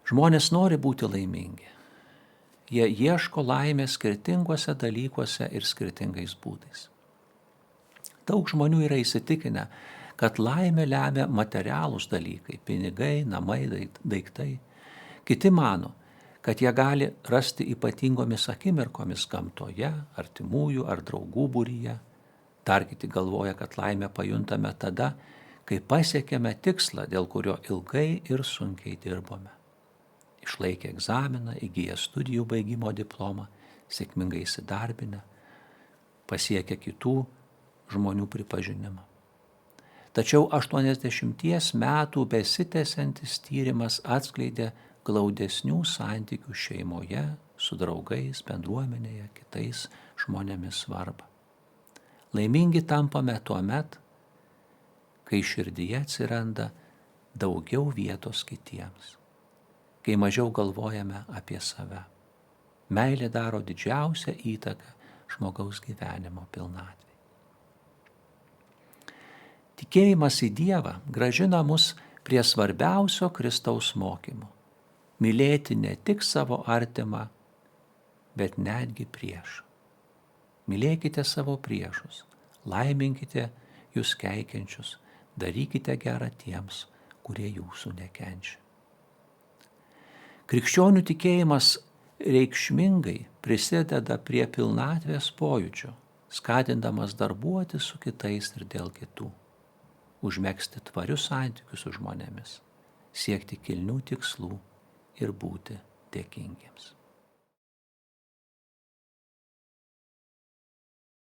Žmonės nori būti laimingi. Jie ieško laimės skirtinguose dalykuose ir skirtingais būdais. Daug žmonių yra įsitikinę, kad laimę lemia materialūs dalykai – pinigai, namai, daiktai. Kiti mano, kad jie gali rasti ypatingomis akimirkomis gamtoje, artimųjų ar draugų būryje. Dar kiti galvoja, kad laimę pajuntame tada, kai pasiekėme tikslą, dėl kurio ilgai ir sunkiai dirbome. Išlaikę egzaminą, įgiję studijų baigimo diplomą, sėkmingai įsidarbinę, pasiekę kitų žmonių pripažinimą. Tačiau 80 metų besitęsiantis tyrimas atskleidė glaudesnių santykių šeimoje, su draugais, bendruomenėje, kitais žmonėmis svarbą. Laimingi tampame tuomet, kai širdyje atsiranda daugiau vietos kitiems, kai mažiau galvojame apie save. Meilė daro didžiausią įtaką žmogaus gyvenimo pilnatvei. Tikėjimas į Dievą grąžina mus prie svarbiausio Kristaus mokymo – mylėti ne tik savo artimą, bet netgi priešą. Mylėkite savo priešus, laiminkite jūs keikiančius, darykite gerą tiems, kurie jūsų nekenčia. Krikščionių tikėjimas reikšmingai prisideda prie pilnatvės pojūčio, skatindamas darbuotis su kitais ir dėl kitų, užmegzti tvarius santykius su žmonėmis, siekti kilnių tikslų ir būti dėkingiems.